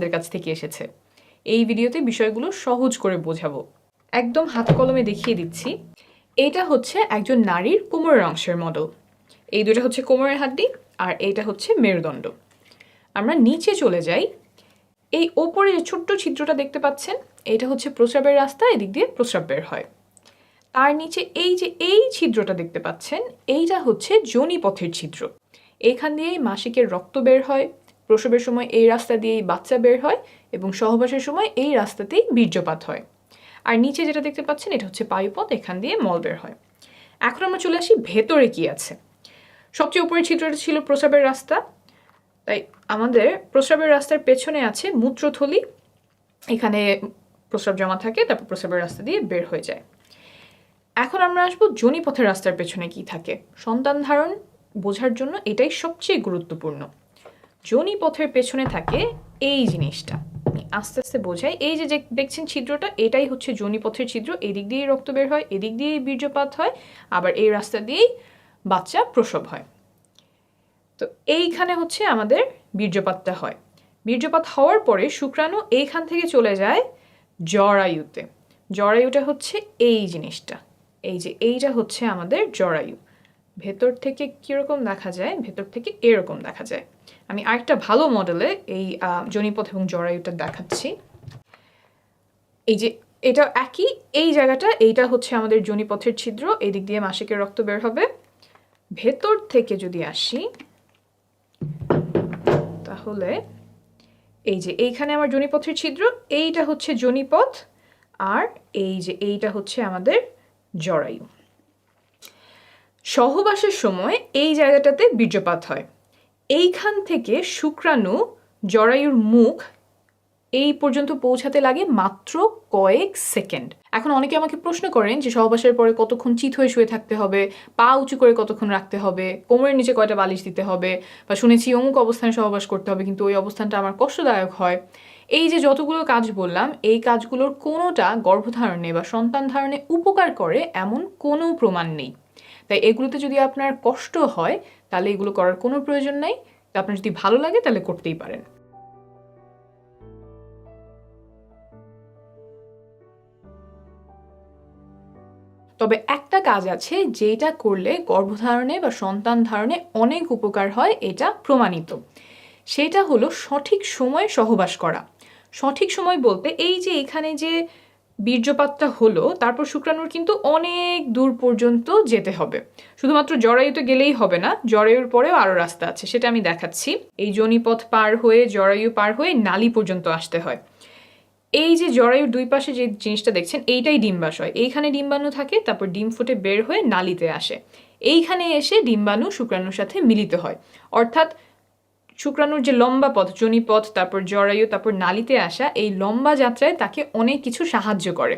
আমাদের কাছ থেকে এসেছে। এই ভিডিওতে বিষয়গুলো সহজ করে বোঝাবো, একদম হাতে কলমে দেখিয়ে দিচ্ছি। এটা হচ্ছে একজন নারীর কোমরের অংশের মডেল। এই দুটো হচ্ছে কোমরের হাড্ডি আর এইটা হচ্ছে মেরুদণ্ড। আমরা নিচে চলে যাই। এই ওপরে যে ছোট্ট ছিদ্রটা দেখতে পাচ্ছেন, এটা হচ্ছে প্রস্রাবের রাস্তা, এদিক দিয়ে প্রস্রাব বের হয়। তার নিচে এই যে এই ছিদ্রটা দেখতে পাচ্ছেন, এইটা হচ্ছে যোনিপথের ছিদ্র। এখান দিয়েই মাসিকের রক্ত বের হয়, প্রসবের সময় এই রাস্তা দিয়েই বাচ্চা বের হয় এবং সহবাসের সময় এই রাস্তাতেই বীর্যপাত হয়। আর নিচে যেটা দেখতে পাচ্ছেন, এটা হচ্ছে পায়ুপথ, এখান দিয়ে মল বের হয়। এখন আমরা চলে আসি ভেতরে কি আছে। সবচেয়ে উপরের ছিদ্রটা ছিল প্রস্রাবের রাস্তা, তাই আমাদের প্রস্রাবের রাস্তার পেছনে আছে মূত্রথলি। এখানে প্রস্রাব জমা থাকে, তারপর প্রস্রাবের রাস্তা দিয়ে বের হয়ে যায়। এখন আমরা আসবো যোনিপথের রাস্তার পেছনে কি থাকে। সন্তান ধারণ বোঝার জন্য এটাই সবচেয়ে গুরুত্বপূর্ণ। যোনিপথের পেছনে থাকে এই জিনিসটা, আস্তে আস্তে বোঝাই। এই যে দেখছেন ছিদ্রটা, এটাই হচ্ছে যোনিপথের ছিদ্র। এদিক দিয়েই রক্ত বের হয়, এদিক দিয়েই বীর্যপাত হয়, আবার এই রাস্তা দিয়েই বাচ্চা প্রসব হয়। তো এইখানে হচ্ছে আমাদের বীর্যপাতটা হয়। বীর্যপাত হওয়ার পরে শুক্রাণু এইখান থেকে চলে যায় জরায়ুতে। জরায়ুটা হচ্ছে এই জিনিসটা, এই যে এইটা হচ্ছে আমাদের জরায়ু। ভেতর থেকে কীরকম দেখা যায়, ভেতর থেকে এরকম দেখা যায়। আমি আরেকটা ভালো মডেলে এই যোনিপথ এবং জরায়ুটা দেখাচ্ছি। এই যে এটা একই, এই জায়গাটা, এইটা হচ্ছে আমাদের যোনিপথের ছিদ্র, এই দিক দিয়ে মাসিকের রক্ত বের হবে। ভেতর থেকে যদি আসি, তাহলে এই যে এইখানে আমার যোনিপথের ছিদ্র, এইটা হচ্ছে যোনিপথ, আর এই যে এইটা হচ্ছে আমাদের জরায়ু। সহবাসের সময় এই জায়গাটাতে বীর্যপাত হয়। এইখান থেকে শুক্রাণু জরায়ুর মুখ এই পর্যন্ত পৌঁছাতে লাগে মাত্র কয়েক সেকেন্ড। এখন অনেকে আমাকে প্রশ্ন করেন যে সহবাসের পরে কতক্ষণ চিত হয়ে শুয়ে থাকতে হবে, পা উঁচু করে কতক্ষণ রাখতে হবে, কোমরের নিচে কয়টা বালিশ দিতে হবে, বা শুনেছি অমুক অবস্থানে সহবাস করতে হবে, কিন্তু ওই অবস্থানটা আমার কষ্টদায়ক হয়। এই যে যতগুলো কাজ বললাম, এই কাজগুলোর কোনোটা গর্ভধারণে বা সন্তান ধারণে উপকার করে এমন কোনো প্রমাণ নেই। তাই এগুলোতে যদি আপনার কষ্ট হয়, তাহলে এগুলো করার কোনো প্রয়োজন নেই। তো আপনার যদি ভালো লাগে তাহলে করতেই পারেন। তবে একটা কাজ আছে যেটা করলে গর্ভধারণে বা সন্তান ধারণে অনেক উপকার হয়, এটা প্রমাণিত। সেটা হলো সঠিক সময়ে সহবাস করা। সঠিক সময় বলতে এই যে এখানে যে বীর্যপাতটা হলো, তারপর শুক্রাণুর কিন্তু অনেক দূর পর্যন্ত যেতে হবে। শুধুমাত্র জরায়ুতে গেলেই হবে না, জরায়ুর পরেও আরও রাস্তা আছে, সেটা আমি দেখাচ্ছি। এই যোনিপথ পার হয়ে, জরায়ু পার হয়ে নালী পর্যন্ত আসতে হয়। এই যে জরায়ুর দুই পাশে যে জিনিসটা দেখছেন, এইটাই ডিম্বাশয়। এইখানে ডিম্বাণু থাকে, তারপর ডিম ফুটে বের হয়ে নালীতে আসে। এইখানে এসে ডিম্বাণু শুক্রাণুর সাথে মিলিত হয়। অর্থাৎ শুক্রাণুর যে লম্বা পথ, যোনিপথ, তারপর জরায়ু, তারপর নালীতে আসা, এই লম্বা যাত্রায় তাকে অনেক কিছু সাহায্য করে।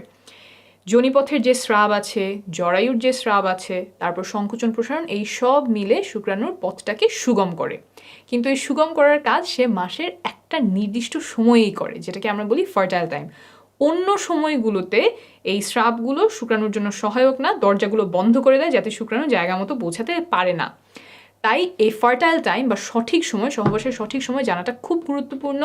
যোনিপথের যে স্রাব আছে, জরায়ুর যে স্রাব আছে, তারপর সংকোচন প্রসারণ, এই সব মিলে শুক্রাণুর পথটাকে সুগম করে। কিন্তু এই সুগম করার কাজ সে মাসের একটা নির্দিষ্ট সময়েই করে, যেটাকে আমরা বলি ফার্টাইল টাইম। অন্য সময়গুলোতে এই স্রাবগুলো শুক্রাণুর জন্য সহায়ক না, দরজাগুলো বন্ধ করে দেয় যাতে শুক্রাণু জায়গা মতো পৌঁছাতে পারে না। তাই এই ফার্টাইল টাইম বা সঠিক সময়, সহবাসের সঠিক সময় জানাটা খুব গুরুত্বপূর্ণ।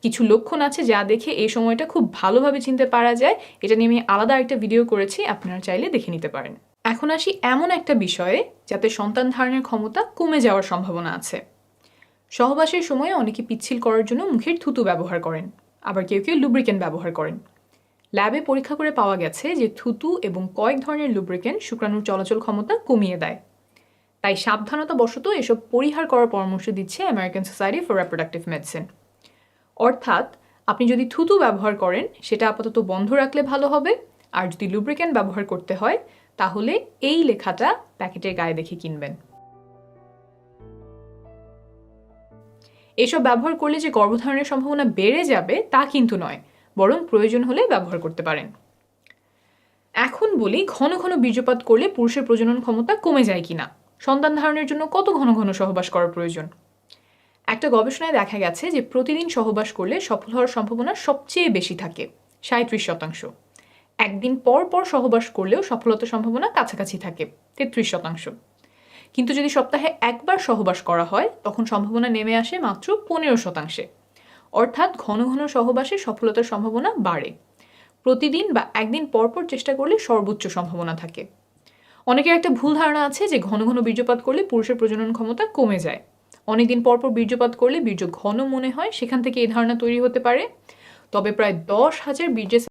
কিছু লক্ষণ আছে যা দেখে এই সময়টা খুব ভালোভাবে চিনতে পারা যায়। এটা নিয়ে আমি আলাদা একটা ভিডিও করেছি, আপনারা চাইলে দেখে নিতে পারেন। এখন আসি এমন একটা বিষয়ে যাতে সন্তান ধারণের ক্ষমতা কমে যাওয়ার সম্ভাবনা আছে। সহবাসের সময় অনেকে পিচ্ছিল করার জন্য মুখের থুতু ব্যবহার করেন, আবার কেউ কেউ লুব্রিকেন্ট ব্যবহার করেন। ল্যাবে পরীক্ষা করে পাওয়া গেছে যে থুতু এবং কয়েক ধরনের লুব্রিকেন্ট শুক্রাণুর চলাচল ক্ষমতা কমিয়ে দেয়। তাই সাবধানতা বশত এসব পরিহার করার পরামর্শ দিচ্ছে American society for reproductive medicine. অর্থাৎ আপনি যদি থুতু ব্যবহার করেন, সেটা আপাতত বন্ধ রাখলে ভালো হবে। আর যদি লুব্রিকেন্ট ব্যবহার করতে হয়, তাহলে এই লেখাটা প্যাকেটের গায়ে দেখে কিনবেন। এসব ব্যবহার করলে যে গর্ভধারণের সম্ভাবনা বেড়ে যাবে তা কিন্তু নয়, বরং প্রয়োজন হলে ব্যবহার করতে পারেন। এখন বলি, ঘন ঘন বীর্যপাত করলে পুরুষের প্রজনন ক্ষমতা কমে যায় কিনা, সন্তান ধারণের জন্য কত ঘন ঘন সহবাস করার প্রয়োজন। একটা গবেষণায় দেখা গেছে যে প্রতিদিন সহবাস করলে সফল হওয়ার সম্ভাবনা সবচেয়ে বেশি থাকে, 37%। একদিন পর পর সহবাস করলেও সফলতার সম্ভাবনা কাছাকাছি থাকে, 33%। কিন্তু যদি সপ্তাহে একবার সহবাস করা হয়, তখন সম্ভাবনা নেমে আসে মাত্র 15%। অর্থাৎ ঘন ঘন সহবাসে সফলতার সম্ভাবনা বাড়ে। প্রতিদিন বা একদিন পরপর চেষ্টা করলে সর্বোচ্চ সম্ভাবনা থাকে। অনেকের একটা ভুল ধারণা আছে যে ঘন ঘন বীর্যপাত করলে পুরুষের প্রজনন ক্ষমতা কমে যায়। অনেকদিন পরপর বীর্যপাত করলে বীর্য ঘন মনে হয়, সেখান থেকে এই ধারণা তৈরি হতে পারে। তবে প্রায় 10,000 বীর্যের